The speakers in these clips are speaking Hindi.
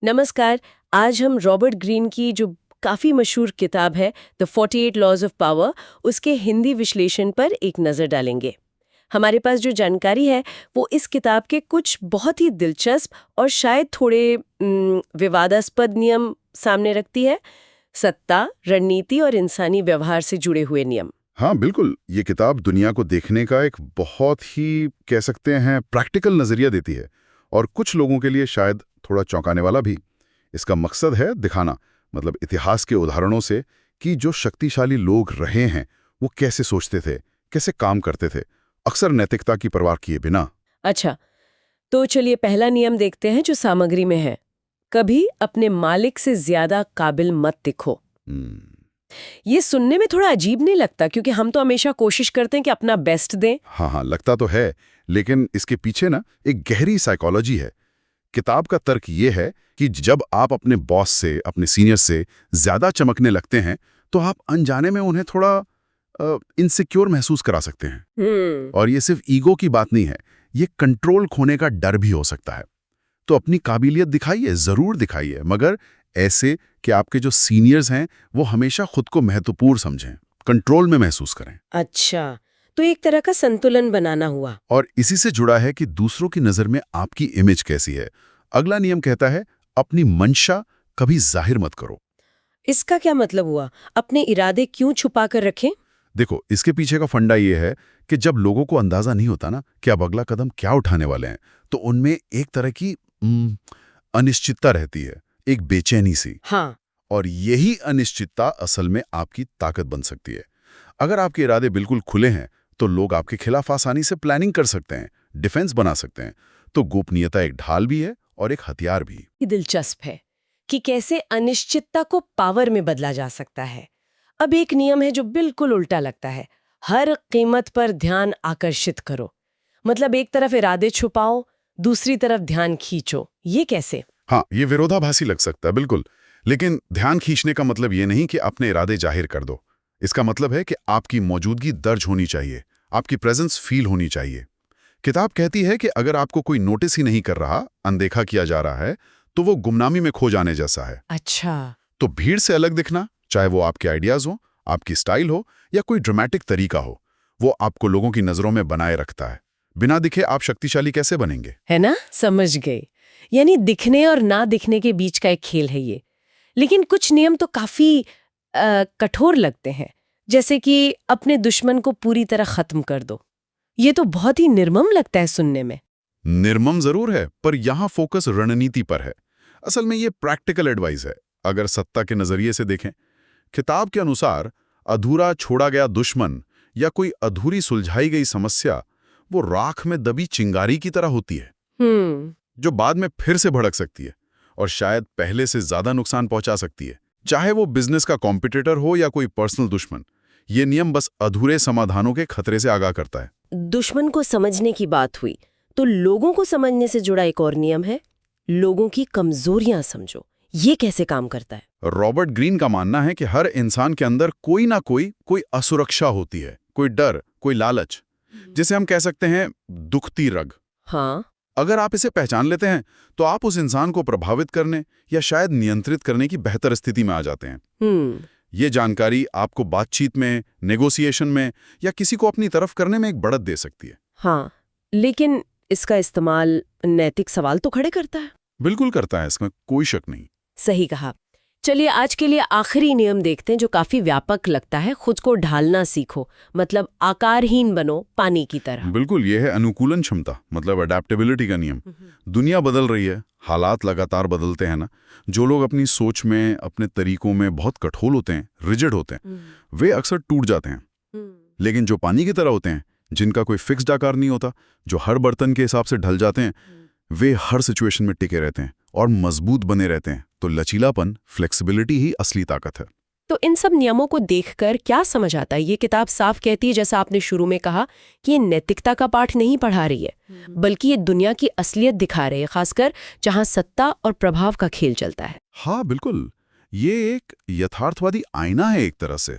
नमस्कार। आज हम रॉबर्ट ग्रीन की जो काफ़ी मशहूर किताब है द 48 लॉज ऑफ पावर उसके हिंदी विश्लेषण पर एक नज़र डालेंगे। हमारे पास जो जानकारी है वो इस किताब के कुछ बहुत ही दिलचस्प और शायद थोड़े विवादास्पद नियम सामने रखती है। सत्ता, रणनीति और इंसानी व्यवहार से जुड़े हुए नियम। हाँ बिल्कुल, ये किताब दुनिया को देखने का एक बहुत ही कह सकते हैं प्रैक्टिकल नजरिया देती है और कुछ लोगों के लिए शायद थोड़ा चौंकाने वाला भी। इसका मकसद है दिखाना, मतलब इतिहास के उदाहरणों से, कि जो शक्तिशाली लोग रहे हैं वो कैसे सोचते थे, कैसे काम करते थे, अक्सर नैतिकता की परवाह किए बिना। अच्छा, तो चलिए पहला नियम देखते हैं जो सामग्री में है। कभी अपने मालिक से ज्यादा काबिल मत दिखो। हम्म, ये सुनने में थोड़ा अजीब नहीं लगता, क्योंकि हम तो हमेशा कोशिश करते हैं कि अपना बेस्ट दें। हाँ हाँ, लगता तो है, लेकिन इसके पीछे ना एक गहरी साइकोलॉजी है। किताब का तर्क ये है कि जब आप अपने बॉस से, अपने सीनियर से ज्यादा चमकने लगते हैं तो आप अनजाने में उन्हें थोड़ा इनसिक्योर महसूस करा सकते हैं। और ये सिर्फ ईगो की बात नहीं है, ये कंट्रोल खोने का डर भी हो सकता है। तो अपनी काबिलियत दिखाइए, जरूर दिखाइए, मगर ऐसे कि आपके जो सीनियर्स हैं वो हमेशा खुद को महत्वपूर्ण समझें, कंट्रोल में महसूस करें। अच्छा, तो एक तरह का संतुलन बनाना हुआ। और इसी से जुड़ा है कि दूसरों की नजर में आपकी इमेज कैसी है। अगला नियम कहता है, अपनी मंशा कभी जाहिर मत करो। इसका क्या मतलब हुआ? अपने इरादे क्यों छुपा कर रखें? देखो, इसके पीछे का फंडा ये है कि जब लोगों को अंदाजा नहीं होता ना कि आप अगला कदम क्या उठाने वाले हैं, तो उनमें एक तरह की अनिश्चितता रहती है, एक बेचैनी सी। हाँ। और यही अनिश्चितता असल में आपकी ताकत बन सकती है। अगर आपके इरादे बिल्कुल खुले हैं तो लोग आपके खिलाफ आसानी से प्लानिंग कर सकते हैं, डिफेंस बना सकते हैं। तो गोपनीयता एक ढाल भी है और एक हथियार भी। ये दिलचस्प है कि कैसे अनिश्चितता को पावर में बदला जा सकता है। अब एक नियम है जो बिल्कुल उल्टा लगता है। हर कीमत पर ध्यान आकर्षित करो। मतलब एक तरफ इरादे छुपाओ, दूसरी तरफ ध्यान खींचो। ये कैसे? हाँ, ये विरोधाभासी लग सकता है, बिल्कुल। लेकिन ध्यान खींचने का मतलब ये नहीं कि अपने इरादे जाहिर कर दो। इसका मतलब है कि आपकी मौजूदगी दर्ज होनी चाहिए, आपकी प्रेजेंस फील होनी चाहिए। किताब कहती है कि अगर आपको कोई नोटिस ही नहीं कर रहा, अनदेखा किया जा रहा है, तो वो गुमनामी में खो जाने जैसा है। अच्छा। तो भीड़ से अलग दिखना, चाहे वो आपके आइडियाज हो, आपकी स्टाइल हो या कोई ड्रामेटिक तरीका हो, वो आपको लोगों की नजरों में बनाए रखता है। बिना दिखे आप शक्तिशाली कैसे बनेंगे? है ना, समझ गए। यानी दिखने और ना दिखने के बीच का एक खेल है ये। लेकिन कुछ नियम तो काफी कठोर लगते हैं, जैसे कि अपने दुश्मन को पूरी तरह खत्म कर दो। ये तो बहुत ही निर्मम लगता है सुनने में। निर्मम जरूर है, पर यहाँ फोकस रणनीति पर है। असल में ये प्रैक्टिकल एडवाइस है, अगर सत्ता के नजरिए से देखें। किताब के अनुसार अधूरा छोड़ा गया दुश्मन या कोई अधूरी सुलझाई गई समस्या वो राख में दबी चिंगारी की तरह होती है, हम्म। जो बाद में फिर से भड़क सकती है और शायद पहले से ज्यादा नुकसान पहुंचा सकती है। चाहे वो बिजनेस का कॉम्पिटिटर हो या कोई पर्सनल दुश्मन, ये नियम बस अधूरे समाधानों के खतरे से आगाह करता है। दुश्मन को समझने की बात हुई, तो लोगों को समझने से जुड़ा एक और नियम है, लोगों की कमजोरियां समझो। ये कैसे काम करता है? रॉबर्ट ग्रीन का मानना है कि हर इंसान के अंदर कोई ना कोई असुरक्षा होती है, कोई डर, कोई लालच, जिसे हम कह सकते हैं दुखती रग। हाँ। अगर आप इसे पहचान लेते हैं तो आप उस इंसान को प्रभावित करने या शायद नियंत्रित करने की बेहतर स्थिति में आ जाते हैं। ये जानकारी आपको बातचीत में, नेगोशिएशन में या किसी को अपनी तरफ करने में एक बढ़त दे सकती है। हाँ, लेकिन इसका इस्तेमाल नैतिक सवाल तो खड़े करता है। बिल्कुल करता है, इसमें कोई शक नहीं। सही कहा। चलिए आज के लिए आखिरी नियम देखते हैं जो काफी व्यापक लगता है। खुद को ढालना सीखो, मतलब आकारहीन बनो पानी की तरह। बिल्कुल, यह है अनुकूलन क्षमता, मतलब अडेप्टेबिलिटी का नियम। दुनिया बदल रही है, हालात लगातार बदलते हैं ना। जो लोग अपनी सोच में, अपने तरीकों में बहुत कठोर होते हैं, रिजिड होते हैं, वे अक्सर टूट जाते हैं। लेकिन जो पानी की तरह होते हैं, जिनका कोई फिक्स्ड आकार नहीं होता, जो हर बर्तन के हिसाब से ढल जाते हैं, वे हर सिचुएशन में टिके रहते हैं और मजबूत बने रहते हैं। तो लचीलापन, फ्लेक्सिबिलिटी ही असली ताकत है। तो इन सब नियमों को देखकर क्या समझ आता है? ये किताब साफ कहती है, जैसा आपने शुरू में कहा, कि ये नैतिकता का पाठ नहीं पढ़ा रही है, बल्कि ये दुनिया की असलियत दिखा रही है, खासकर जहां सत्ता और प्रभाव का खेल चलता है। हाँ बिल्कुल, ये एक यथार्थवादी आईना है एक तरह से।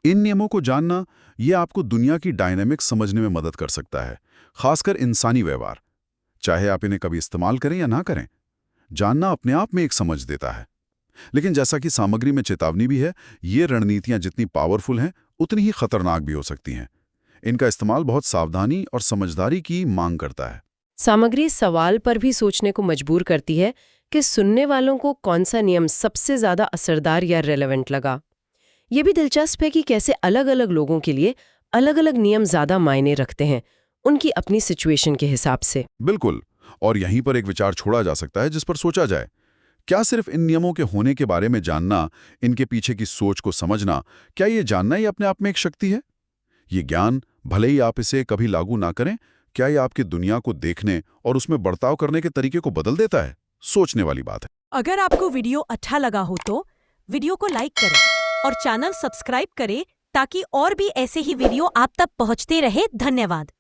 इन नियमों को जानना ये आपको दुनिया की डायनामिक्स समझने में मदद कर सकता है, खासकर इंसानी व्यवहार, चाहे आप इन्हें कभी इस्तेमाल करें या ना करें। जानना अपने आप में एक समझ देता है। लेकिन जैसा कि सामग्री में चेतावनी भी है, ये रणनीतियां जितनी पावरफुल हैं उतनी ही खतरनाक भी हो सकती हैं। इनका इस्तेमाल बहुत सावधानी और समझदारी की मांग करता है। सामग्री सवाल पर भी सोचने को मजबूर करती है कि सुनने वालों को कौन सा नियम सबसे ज्यादा असरदार या रेलेवेंट लगा। ये भी दिलचस्प है कि कैसे अलग-अलग लोगों के लिए अलग-अलग नियम ज्यादा मायने रखते हैं, उनकी अपनी सिचुएशन के हिसाब से। बिल्कुल। और यहीं पर एक विचार छोड़ा जा सकता है जिस पर सोचा जाए। क्या सिर्फ इन नियमों के होने के बारे में जानना, इनके पीछे की सोच को समझना, क्या ये जानना ही अपने आप में एक शक्ति है? ये ज्ञान, भले ही आप इसे कभी लागू ना करें, क्या ये आपकी दुनिया को देखने और उसमें बर्ताव करने के तरीके को बदल देता है? सोचने वाली बात है। अगर आपको वीडियो अच्छा लगा हो तो वीडियो को लाइक करें और चैनल सब्सक्राइब करें ताकि और भी ऐसे ही वीडियो आप तक पहुंचते रहे। धन्यवाद।